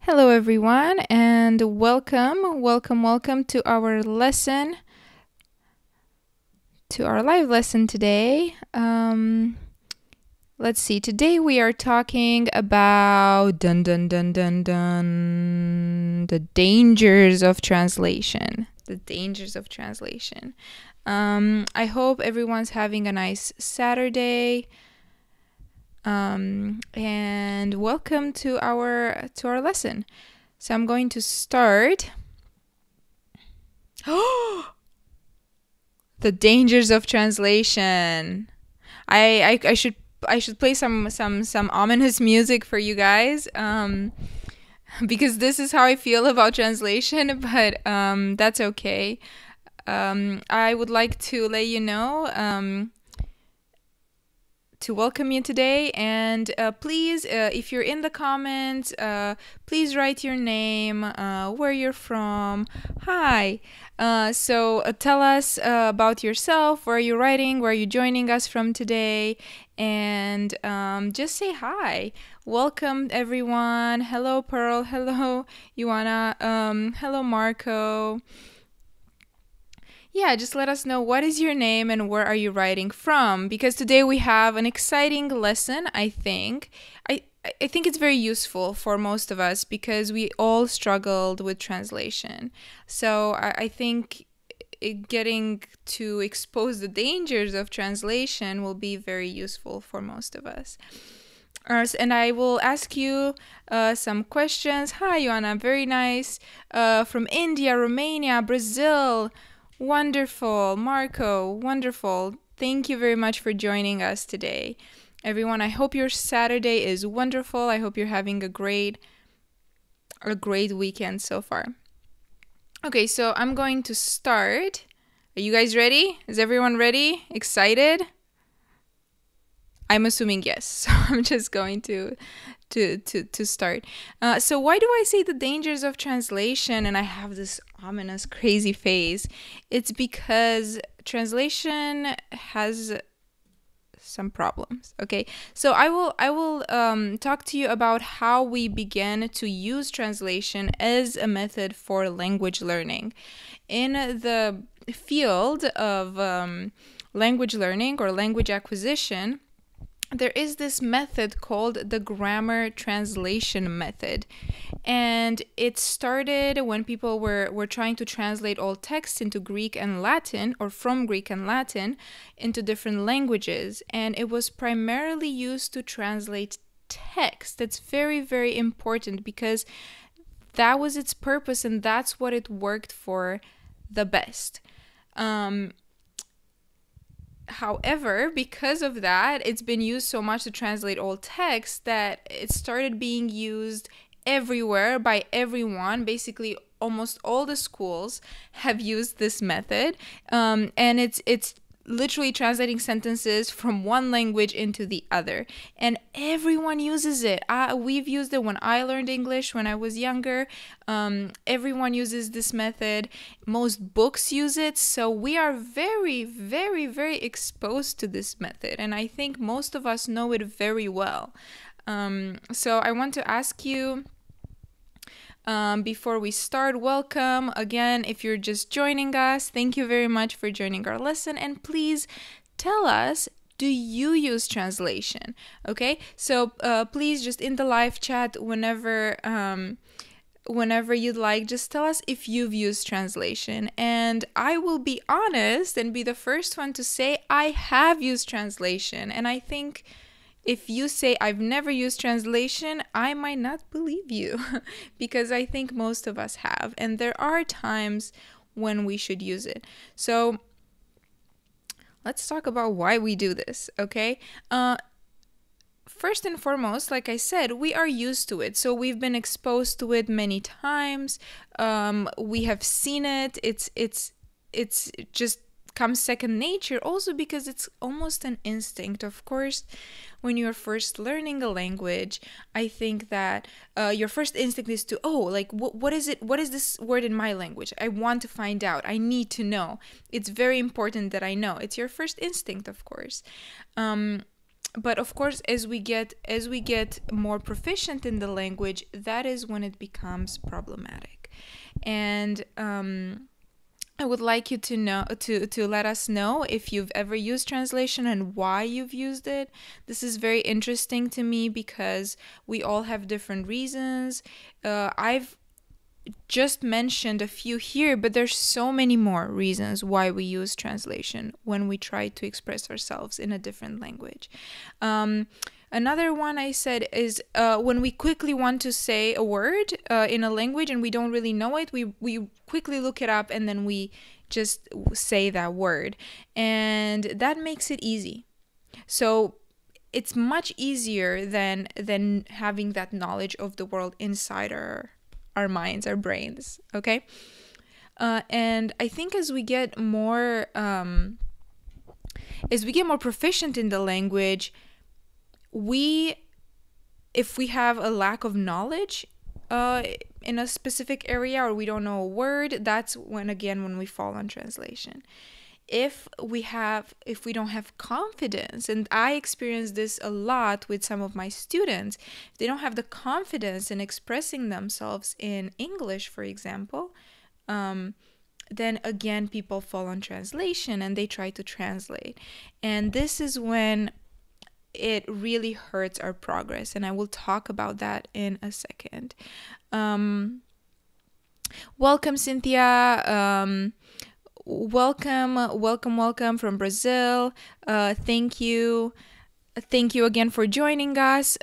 Hello, everyone, and welcome to our lesson, to our live lesson today. Let's see. Today we are talking about the dangers of translation. The dangers of translation. I hope everyone's having a nice Saturday. And welcome to our lesson. So I'm going to start. The dangers of translation. I should play some ominous music for you guys. Because this is how I feel about translation, but that's okay. I would like to let you know to welcome you today, and please, if you're in the comments, please write your name, where you're from. Hi. So tell us about yourself, where you're writing, where you're joining us from today, and just say hi. Welcome, everyone. Hello, Pearl. Hello, Ioana. Hello, Marco. Yeah, just let us know what is your name and where are you writing from, because today we have an exciting lesson, I think. I think it's very useful for most of us because we all struggled with translation. So I think getting to expose the dangers of translation will be very useful for most of us. And I will ask you some questions. Hi, Ioana. Very nice. From India, Romania, Brazil. Wonderful. Marco, wonderful. Thank you very much for joining us today. Everyone, I hope your Saturday is wonderful. I hope you're having a great weekend so far. Okay, so I'm going to start. Are you guys ready? Is everyone ready? Excited? I'm assuming yes. So I'm just going to start. So why do I say the dangers of translation and I have this ominous crazy face? It's because translation has some problems. Okay, so I will talk to you about how we began to use translation as a method for language learning. In the field of language learning or language acquisition, there is this method called the grammar translation method. And it started when people were trying to translate all text into Greek and Latin, or from Greek and Latin into different languages. And it was primarily used to translate text. That's very, very important because that was its purpose and that's what it worked for the best. However, because of that, it's been used so much to translate all text that it started being used everywhere by everyone. Basically, almost all the schools have used this method, and it's literally translating sentences from one language into the other, and everyone uses it. We've used it when I learned English when I was younger. Everyone uses this method. Most books use it, so we are very, very, very exposed to this method, and I think most of us know it very well. So I want to ask you, before we start, welcome again. If you're just joining us, thank you very much for joining our lesson, and please tell us, do you use translation? Okay, so please, just in the live chat, whenever you'd like, just tell us if you've used translation, and I will be honest and be the first one to say I have used translation. And I think if you say I've never used translation, I might not believe you because I think most of us have. And there are times when we should use it. So let's talk about why we do this, okay? First and foremost, like I said, we are used to it. So we've been exposed to it many times. We have seen it. It's just comes second nature, also because it's almost an instinct. Of course, when you're first learning a language, I think that your first instinct is to, what is it? What is this word in my language? I want to find out. I need to know. It's very important that I know. It's your first instinct, of course. But of course, as we get more proficient in the language, that is when it becomes problematic. And I would like you to know to let us know if you've ever used translation and why you've used it. This is very interesting to me because we all have different reasons. I've just mentioned a few here, but there's so many more reasons why we use translation when we try to express ourselves in a different language. Another one I said is when we quickly want to say a word in a language and we don't really know it, we quickly look it up and then we just say that word. And that makes it easy. So it's much easier than having that knowledge of the world inside our minds, our brains, okay? And I think as we get more proficient in the language, if we have a lack of knowledge in a specific area, or we don't know a word, that's when we fall on translation. If we don't have confidence, and I experience this a lot with some of my students, if they don't have the confidence in expressing themselves in English, for example, then again people fall on translation and they try to translate. And this is when it really hurts our progress, and I will talk about that in a second. Welcome, Cynthia. Welcome from Brazil. Thank you again for joining us.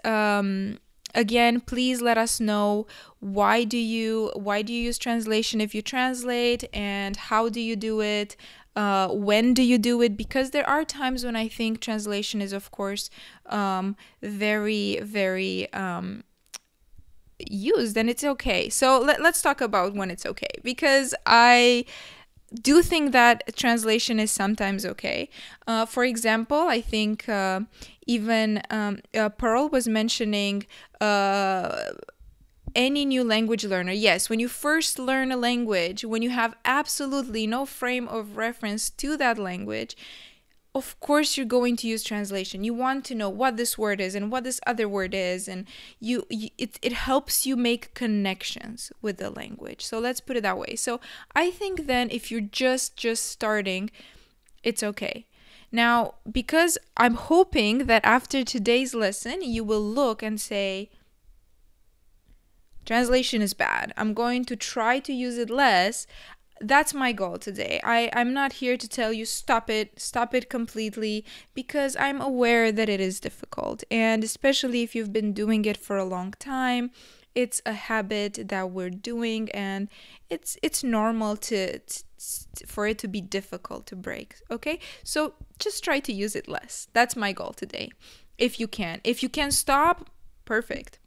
Again, please let us know why do you use translation if you translate, and how do you do it? When do you do it? Because there are times when I think translation is, of course, very, very used, and it's okay. So let's talk about when it's okay, because I do think that translation is sometimes okay. For example, I think even Pearl was mentioning any new language learner. Yes, when you first learn a language, when you have absolutely no frame of reference to that language, of course you're going to use translation. You want to know what this word is and what this other word is, and it helps you make connections with the language. So let's put it that way. So I think then if you're just starting, it's okay. Now, because I'm hoping that after today's lesson, you will look and say, translation is bad. I'm going to try to use it less. That's my goal today. I'm not here to tell you stop it completely, because I'm aware that it is difficult. And especially if you've been doing it for a long time, it's a habit that we're doing, and it's normal for it to be difficult to break. Okay? So just try to use it less. That's my goal today. If you can. If you can stop, perfect.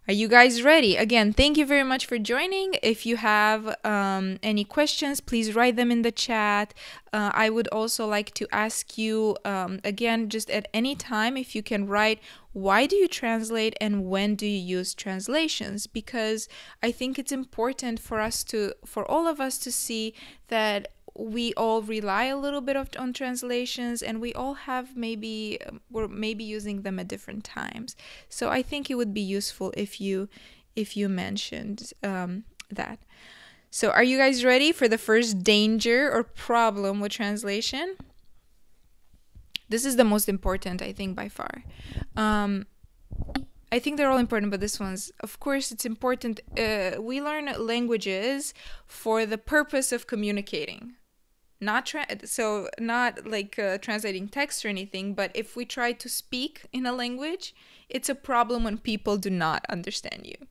Are you guys ready? Again, thank you very much for joining. If you have any questions, please write them in the chat. I would also like to ask you, again, just at any time, if you can write, why do you translate and when do you use translations? Because I think it's important for all of us to see that we all rely a little bit on translations, and we all have we're maybe using them at different times. So I think it would be useful if you mentioned that. So are you guys ready for the first danger or problem with translation? This is the most important, I think, by far. I think they're all important, but this one's, of course, it's important. We learn languages for the purpose of communicating. Not like translating text or anything, but if we try to speak in a language, it's a problem when people do not understand you.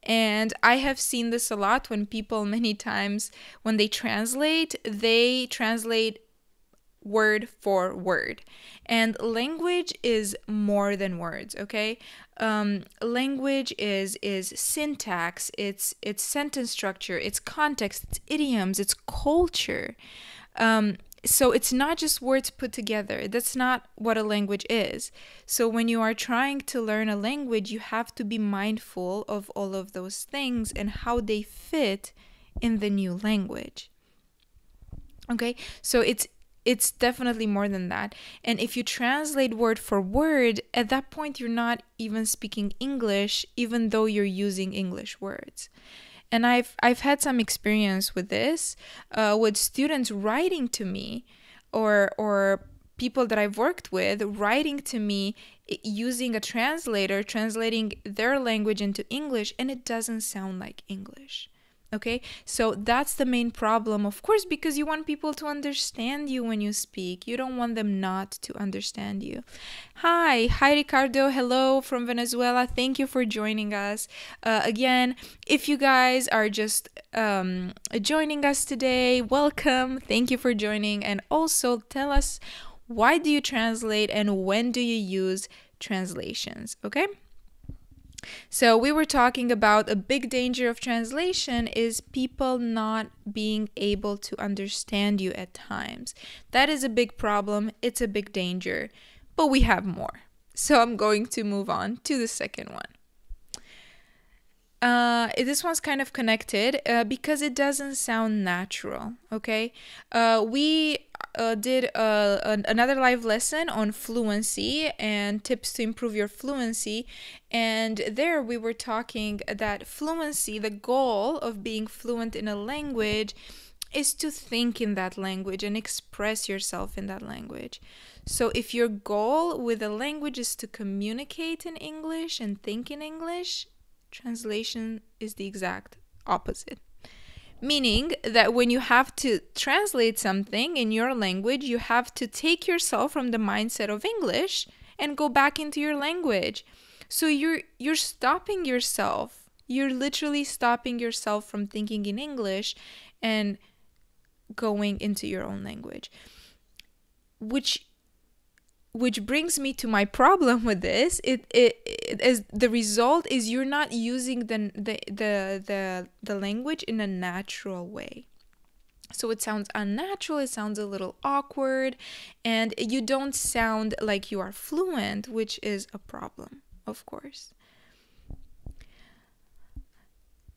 And I have seen this a lot when people, many times, when they translate word for word. And language is more than words, okay? Language is syntax, it's sentence structure, it's context, it's idioms, it's culture. So it's not just words put together. That's not what a language is. So when you are trying to learn a language, you have to be mindful of all of those things and how they fit in the new language. Okay? So it's it's definitely more than that. And if you translate word for word, at that point, you're not even speaking English, even though you're using English words. And I've had some experience with this, with students writing to me, or people that I've worked with writing to me using a translator, translating their language into English, and it doesn't sound like English. Okay, so that's the main problem, of course, because you want people to understand you when you speak. You don't want them not to understand you. Hi, Ricardo. Hello from Venezuela. Thank you for joining us. Again, if you guys are just joining us today, welcome. Thank you for joining. And also tell us, why do you translate and when do you use translations? Okay. So we were talking about a big danger of translation is people not being able to understand you at times. That is a big problem. It's a big danger. But we have more. So I'm going to move on to the second one. This one's kind of connected because it doesn't sound natural, okay? We did another live lesson on fluency and tips to improve your fluency. And there we were talking that fluency, the goal of being fluent in a language, is to think in that language and express yourself in that language. So if your goal with a language is to communicate in English and think in English, translation is the exact opposite. Meaning that when you have to translate something in your language, you have to take yourself from the mindset of English and go back into your language. So you're stopping yourself. You're literally stopping yourself from thinking in English and going into your own language. Which brings me to my problem with this. It is the result is you're not using the language in a natural way. So it sounds unnatural, it sounds a little awkward, and you don't sound like you are fluent, which is a problem, of course.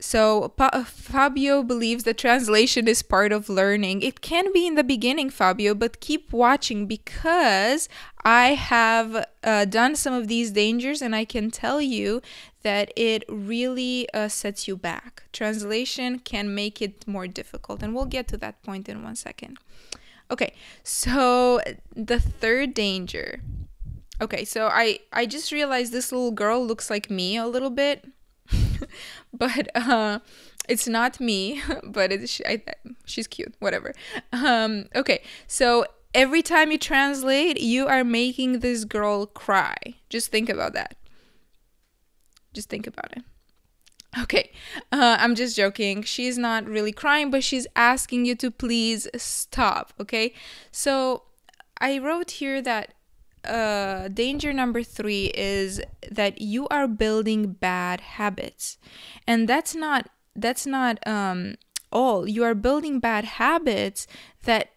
So Fabio believes that translation is part of learning. It can be in the beginning, Fabio, but keep watching because I have done some of these dangers and I can tell you that it really sets you back. Translation can make it more difficult, and we'll get to that point in 1 second. Okay, so the third danger. Okay, so I just realized this little girl looks like me a little bit. But it's not me, but she's cute, whatever. Okay, so every time you translate, you are making this girl cry. Just think about that. Just think about it. Okay, I'm just joking. She's not really crying, but she's asking you to please stop, okay? So I wrote here that danger number 3 is that you are building bad habits, and that's not all. You are building bad habits that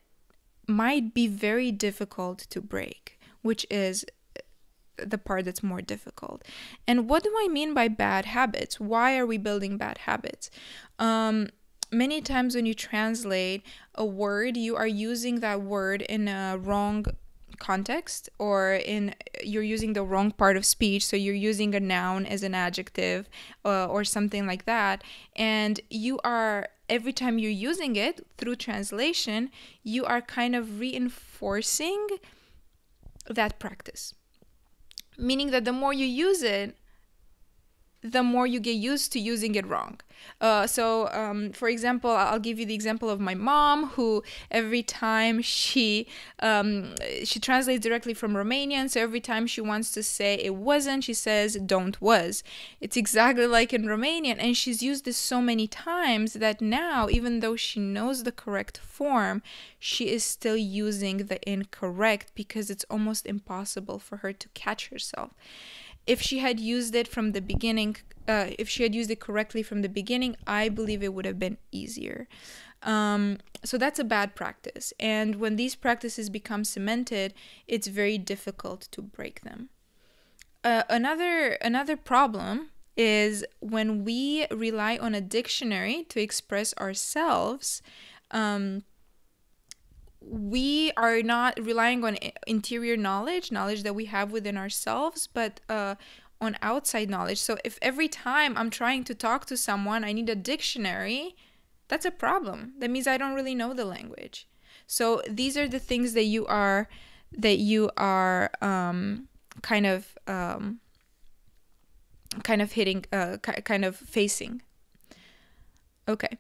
might be very difficult to break, which is the part that's more difficult. And what do I mean by bad habits? Why are we building bad habits? Many times when you translate a word, you are using that word in a wrong context, or you're using the wrong part of speech. So you're using a noun as an adjective or something like that, and you are, every time you're using it through translation, you are kind of reinforcing that practice, meaning that the more you use it, the more you get used to using it wrong. For example, I'll give you the example of my mom, who every time she translates directly from Romanian, so every time she wants to say it wasn't, she says don't was. It's exactly like in Romanian, and she's used this so many times that now, even though she knows the correct form, she is still using the incorrect because it's almost impossible for her to catch herself. If she had used it from the beginning, if she had used it correctly from the beginning, I believe it would have been easier. So that's a bad practice. And when these practices become cemented, it's very difficult to break them. Another problem is when we rely on a dictionary to express ourselves, we are not relying on interior knowledge that we have within ourselves, but on outside knowledge. So if every time I'm trying to talk to someone I need a dictionary, that's a problem. That means I don't really know the language. So these are the things that you are kind of hitting, kind of facing. Okay.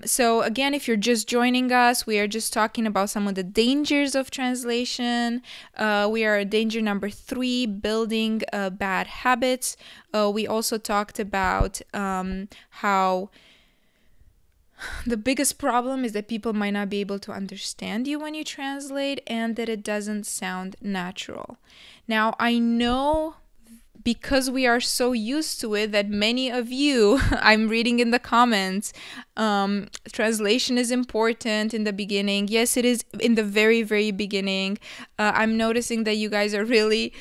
So again, if you're just joining us, we are just talking about some of the dangers of translation. We are at danger number 3, building bad habits. We also talked about how the biggest problem is that people might not be able to understand you when you translate, and that it doesn't sound natural. Now, I know, because we are so used to it, that many of you, I'm reading in the comments, translation is important in the beginning. Yes, it is in the very, very beginning. I'm noticing that you guys are really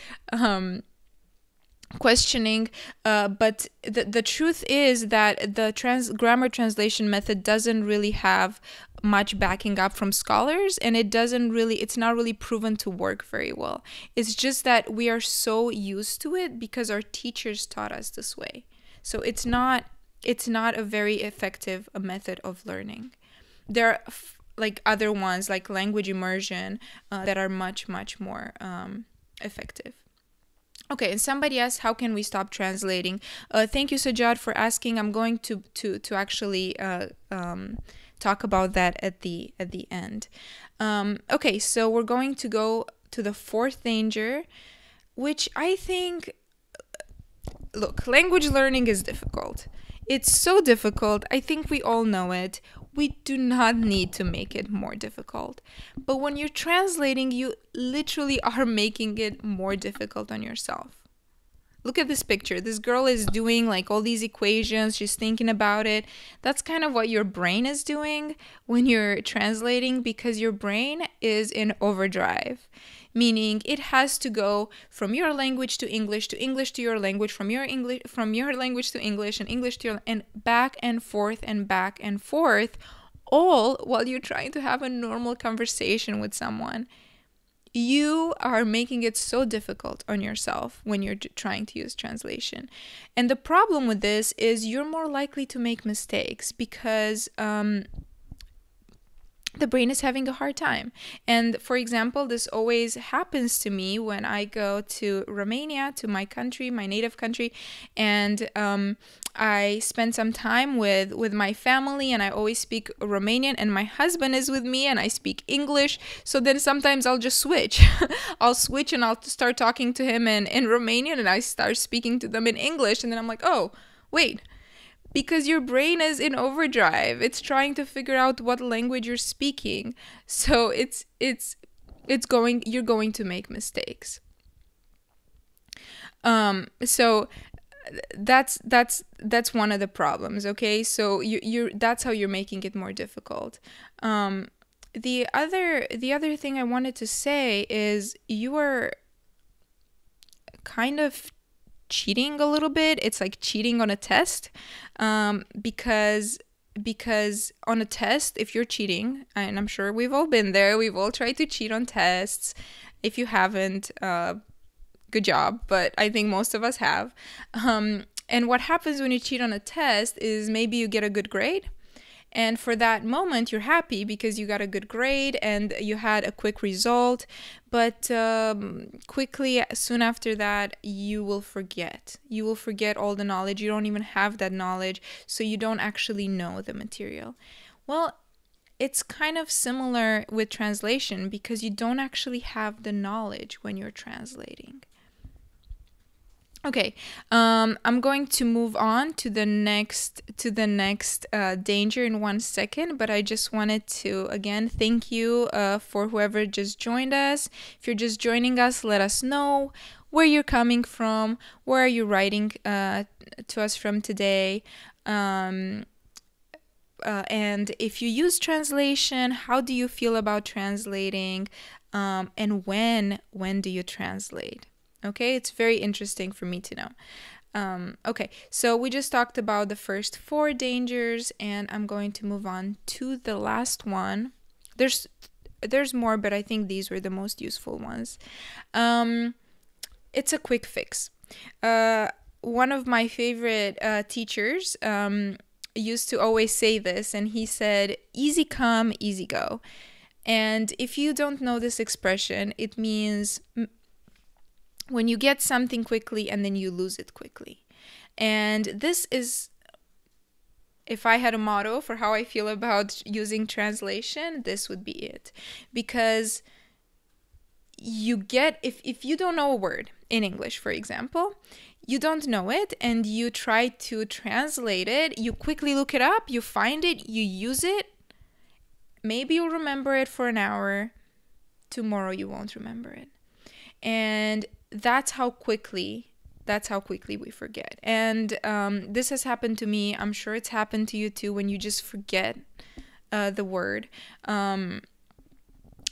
questioning, but the truth is that the grammar translation method doesn't really have much backing up from scholars, and it's not really proven to work very well. It's just that we are so used to it because our teachers taught us this way. So it's not a very effective method of learning. There are like other ones, like language immersion, that are much more effective. Okay, and somebody asked, how can we stop translating? Thank you, Sajad, for asking. I'm going to actually talk about that at the end. Okay, so we're going to go to the 4th danger, which I think, look, language learning is difficult. It's so difficult. I think we all know it. We do not need to make it more difficult. But when you're translating, you literally are making it more difficult on yourself. Look at this picture. This girl is doing like all these equations. She's thinking about it. That's kind of what your brain is doing when you're translating, because your brain is in overdrive. Meaning it has to go from your language to English to your language, from your language to English, and English to your, and back and forth, all while you're trying to have a normal conversation with someone. You are making it so difficult on yourself when you're trying to use translation. And the problem with this is you're more likely to make mistakes because the brain is having a hard time. And for example, this always happens to me when I go to Romania, to my country, my native country, and I spend some time with my family, and I always speak Romanian, and my husband is with me and I speak English. So then sometimes I'll just switch. I'll switch and I'll start talking to him in Romanian, and I start speaking to them in English, and then I'm like, oh, wait. Because your brain is in overdrive. It's trying to figure out what language you're speaking. So you're going to make mistakes. So that's one of the problems, okay? So that's how you're making it more difficult. The other thing I wanted to say is you are kind of cheating a little bit. It's like cheating on a test, because on a test, if you're cheating, and I'm sure we've all been there, we've all tried to cheat on tests. If you haven't, good job, but I think most of us have. And what happens when you cheat on a test is maybe you get a good grade, and for that moment you're happy because you got a good grade and you had a quick result, but quickly, soon after that, you will forget all the knowledge. You don't even have that knowledge, so you don't actually know the material. Well, it's kind of similar with translation, because you don't actually have the knowledge when you're translating. Okay, I'm going to move on to the next danger in 1 second, but I just wanted to again thank you for whoever just joined us. If you're just joining us, let us know where you're coming from, where are you writing to us from today, and if you use translation, how do you feel about translating, and when do you translate? Okay, it's very interesting for me to know. Okay, so we just talked about the first 4 dangers, and I'm going to move on to the last one. There's there's more, but I think these were the most useful ones. It's a quick fix. One of my favorite teachers used to always say this, and he said, easy come, easy go. And if you don't know this expression, it means when you get something quickly and then you lose it quickly. And this is, if I had a motto for how I feel about using translation, this would be it. Because you get, if you don't know a word in English, for example, you don't know it and you try to translate it, you quickly look it up, you find it, you use it, maybe you'll remember it for an hour, tomorrow you won't remember it. And that's how quickly we forget. And this has happened to me. I'm sure it's happened to you too, when you just forget the word.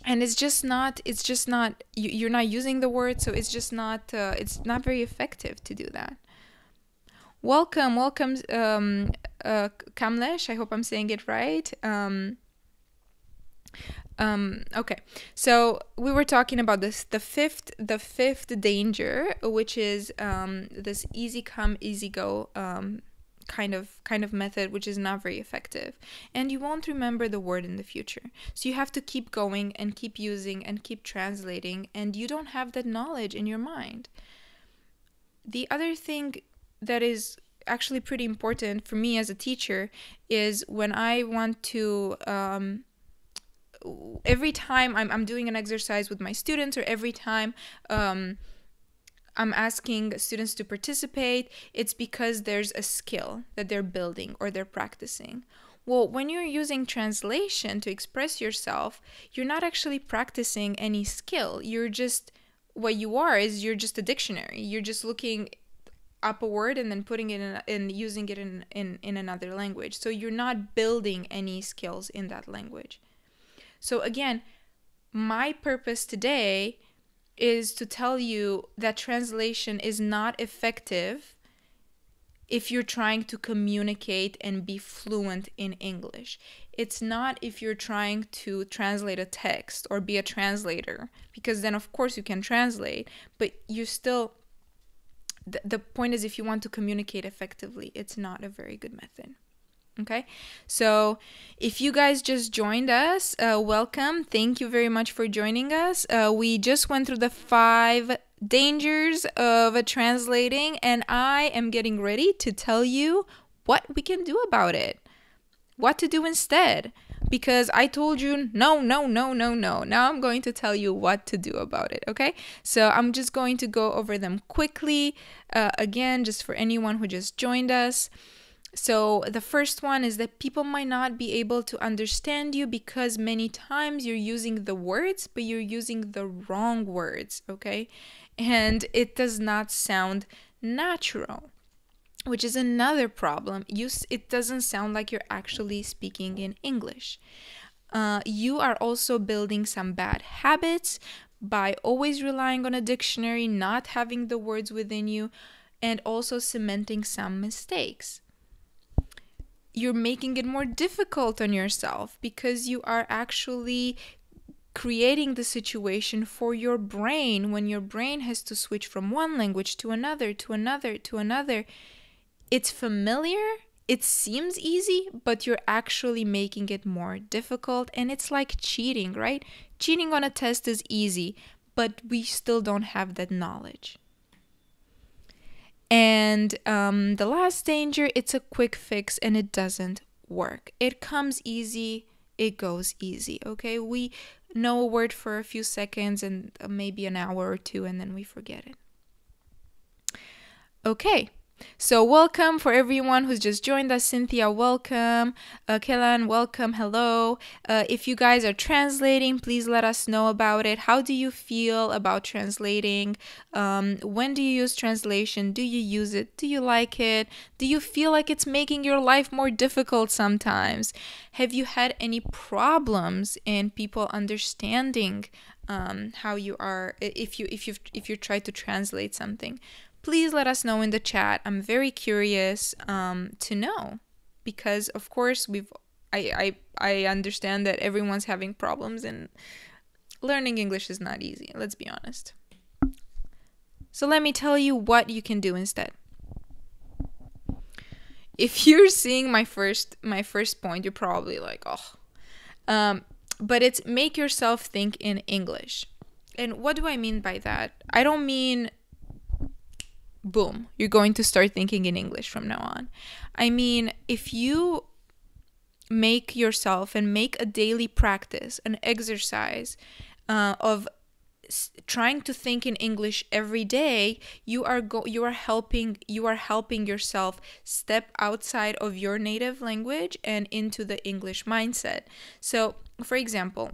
And it's just not, you're not using the word, so it's just not, it's not very effective to do that. Welcome, Kamlesh. I hope I'm saying it right. Okay, so we were talking about this, the fifth danger, which is this easy come, easy go kind of method, which is not very effective, and you won't remember the word in the future. So you have to keep going and keep using and keep translating, and you don't have that knowledge in your mind. The other thing that is actually pretty important for me as a teacher is when I want to every time I'm doing an exercise with my students, or every time I'm asking students to participate, it's because there's a skill that they're building or they're practicing. Well, when you're using translation to express yourself, you're not actually practicing any skill. You're just, what you are is you're just a dictionary. You're just looking up a word and then putting it in and using it in another language. So you're not building any skills in that language. So again, my purpose today is to tell you that translation is not effective if you're trying to communicate and be fluent in English. It's not if you're trying to translate a text or be a translator, because then of course you can translate, but you still, the point is, if you want to communicate effectively, it's not a very good method. Okay, so if you guys just joined us, welcome. Thank you very much for joining us. We just went through the 5 dangers of translating, and I am getting ready to tell you what we can do about it, what to do instead, because I told you no. Now I'm going to tell you what to do about it, okay? So I'm just going to go over them quickly, again, just for anyone who just joined us. So the first one is that people might not be able to understand you because many times you're using the words, but you're using the wrong words, okay? And it does not sound natural, which is another problem. It doesn't sound like you're actually speaking in English. You are also building some bad habits by always relying on a dictionary, not having the words within you, and also cementing some mistakes. You're making it more difficult on yourself because you are actually creating the situation for your brain. When your brain has to switch from one language to another, it's familiar, it seems easy, but you're actually making it more difficult. And it's like cheating, right? Cheating on a test is easy, but we still don't have that knowledge. And the last danger, it's a quick fix and it doesn't work. It comes easy, it goes easy, okay? We know a word for a few seconds and maybe an hour or two, and then we forget it. Okay, so welcome for everyone who's just joined us. Cynthia, welcome. Kellan, welcome. Hello. If you guys are translating, please let us know about it. How do you feel about translating? When do you use translation? Do you use it? Do you like it? Do you feel like it's making your life more difficult sometimes? Have you had any problems in people understanding how you are if you try to translate something? Please let us know in the chat. I'm very curious to know, because of course we've I understand that everyone's having problems, and learning English is not easy, let's be honest. So let me tell you what you can do instead. If you're seeing my first point, you're probably like, oh. But it's make yourself think in English. And what do I mean by that? I don't mean, boom, you're going to start thinking in English from now on. I mean, if you make yourself and make a daily practice, an exercise of trying to think in English every day, you are helping yourself step outside of your native language and into the English mindset. So, for example,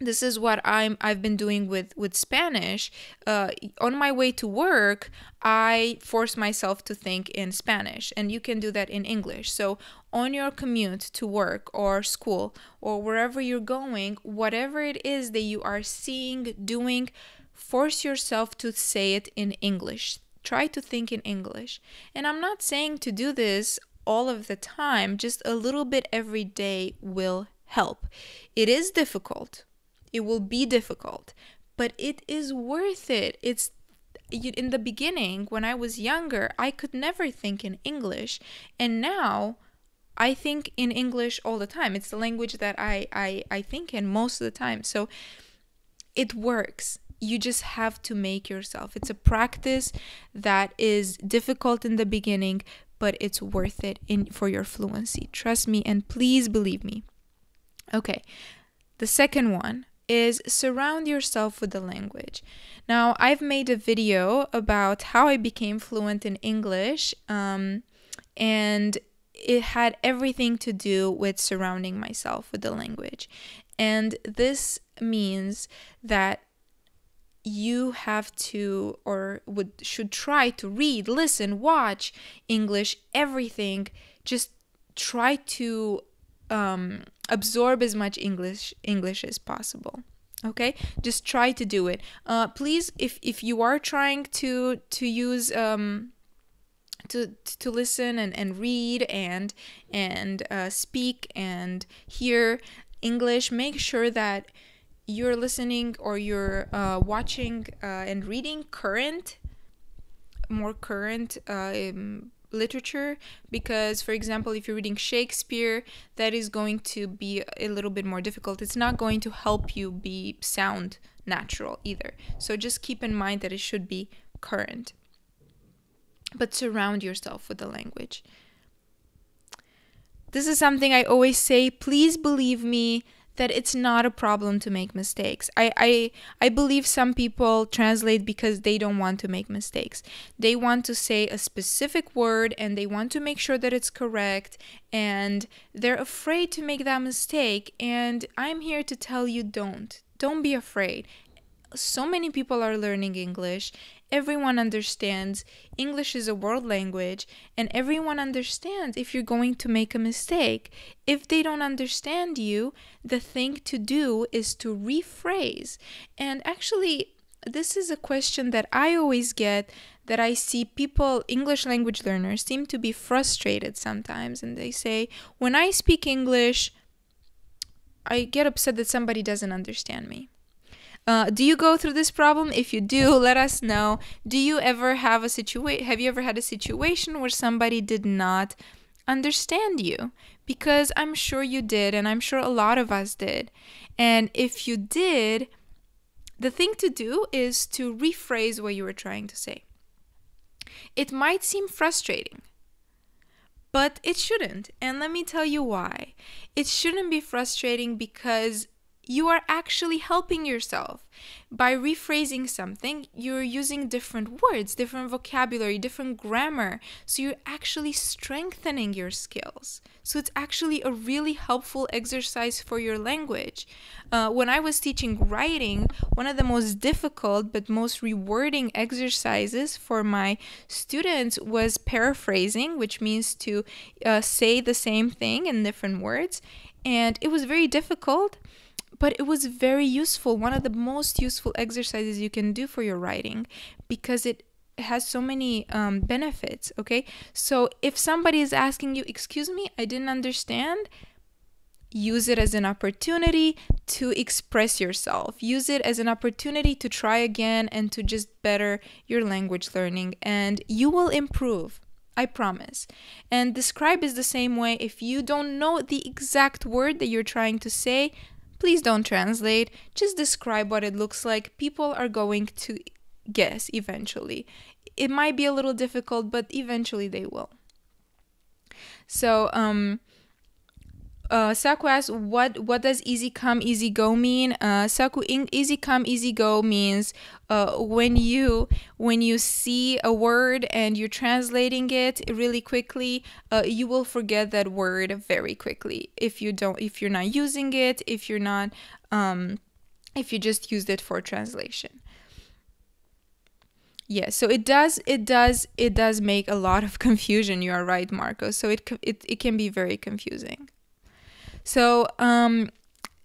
this is what I've been doing with Spanish. On my way to work, I force myself to think in Spanish, and you can do that in English. So on your commute to work or school or wherever you're going, whatever it is that you are seeing, doing, force yourself to say it in English. Try to think in English. And I'm not saying to do this all of the time, just a little bit every day will help. It is difficult. It will be difficult, but it is worth it. It's in the beginning, when I was younger, I could never think in English, and now I think in English all the time. It's the language that I think in most of the time. So it works. You just have to make yourself. It's a practice that is difficult in the beginning, but it's worth it for your fluency. Trust me, and please believe me. Okay, the second one is surround yourself with the language. Now, I've made a video about how I became fluent in English, and it had everything to do with surrounding myself with the language. And this means that you have to, or should try to read, listen, watch English, everything. Just try to absorb as much English as possible. Okay, just try to do it. Please, if you are trying to use to listen and read and speak and hear English, make sure that you're listening or you're watching and reading more current literature, because, for example, if you're reading Shakespeare, that is going to be a little bit more difficult. It's not going to help you sound natural either. So just keep in mind that it should be current. But surround yourself with the language. This is something I always say. Please believe me that it's not a problem to make mistakes. I believe some people translate because they don't want to make mistakes. They want to say a specific word and they want to make sure that it's correct, and they're afraid to make that mistake. And I'm here to tell you, don't be afraid. So many people are learning English. Everyone understands. English is a world language, and everyone understands if you're going to make a mistake. If they don't understand you, the thing to do is to rephrase. And actually, this is a question that I always get, that I see people, English language learners, seem to be frustrated sometimes, and they say, when I speak English, I get upset that somebody doesn't understand me. Do you go through this problem? If you do, let us know. Have you ever had a situation where somebody did not understand you? Because I'm sure you did, and I'm sure a lot of us did. And if you did, the thing to do is to rephrase what you were trying to say. It might seem frustrating, but it shouldn't. And let me tell you why. It shouldn't be frustrating, because you are actually helping yourself. By rephrasing something, you're using different words, different vocabulary, different grammar. So you're actually strengthening your skills. So it's actually a really helpful exercise for your language. When I was teaching writing, one of the most difficult but most rewarding exercises for my students was paraphrasing, which means to say the same thing in different words. And it was very difficult, but it was very useful. One of the most useful exercises you can do for your writing, because it has so many benefits, okay? So if somebody is asking you, excuse me, I didn't understand, use it as an opportunity to express yourself. Use it as an opportunity to try again and to just better your language learning, and you will improve. I promise. And describe is the same way. If you don't know the exact word that you're trying to say, please don't translate. Just describe what it looks like. People are going to guess eventually. It might be a little difficult, but eventually they will. So, Saku asks, what does easy come, easy go mean? Saku, easy come, easy go means when you see a word and you're translating it really quickly, you will forget that word very quickly. If you're not using it, if you just used it for translation. Yeah, so it does make a lot of confusion. You are right, Marco. So it can be very confusing. So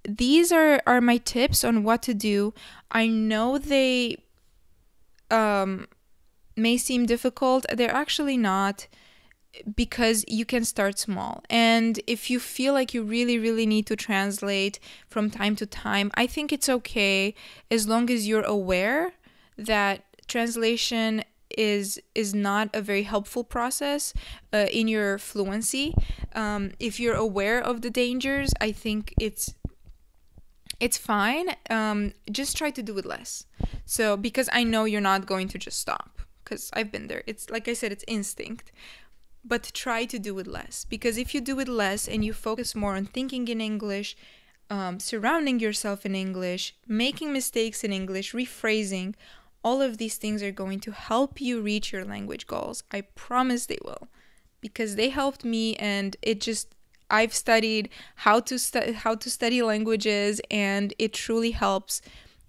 these are my tips on what to do. I know they may seem difficult. They're actually not, because you can start small. And if you feel like you really, really need to translate from time to time, I think it's okay, as long as you're aware that translation is not a very helpful process in your fluency. If you're aware of the dangers, I think it's fine. Just try to do it less. So, because I know you're not going to just stop, because I've been there. It's like I said, it's instinct. But try to do it less, because if you do it less and you focus more on thinking in English, surrounding yourself in English, making mistakes in English, rephrasing, all of these things are going to help you reach your language goals. I promise they will, because they helped me, and I've studied how to study languages, and it truly helps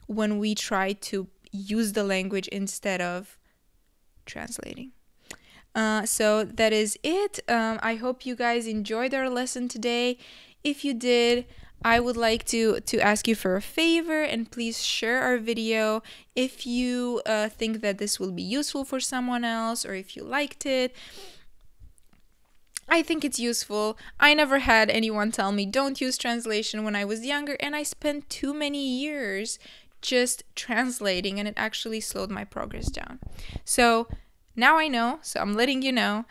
when we try to use the language instead of translating. So that is it. I hope you guys enjoyed our lesson today. If you did, I would like to ask you for a favor, and please share our video if you think that this will be useful for someone else, or if you liked it. I think it's useful. I never had anyone tell me don't use translation when I was younger, and I spent too many years just translating, and it actually slowed my progress down. So now I know, so I'm letting you know,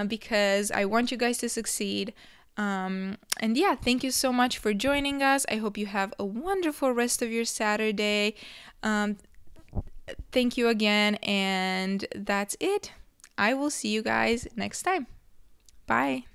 because I want you guys to succeed. And yeah, thank you so much for joining us. I hope you have a wonderful rest of your Saturday. Thank you again, and that's it. I will see you guys next time. Bye.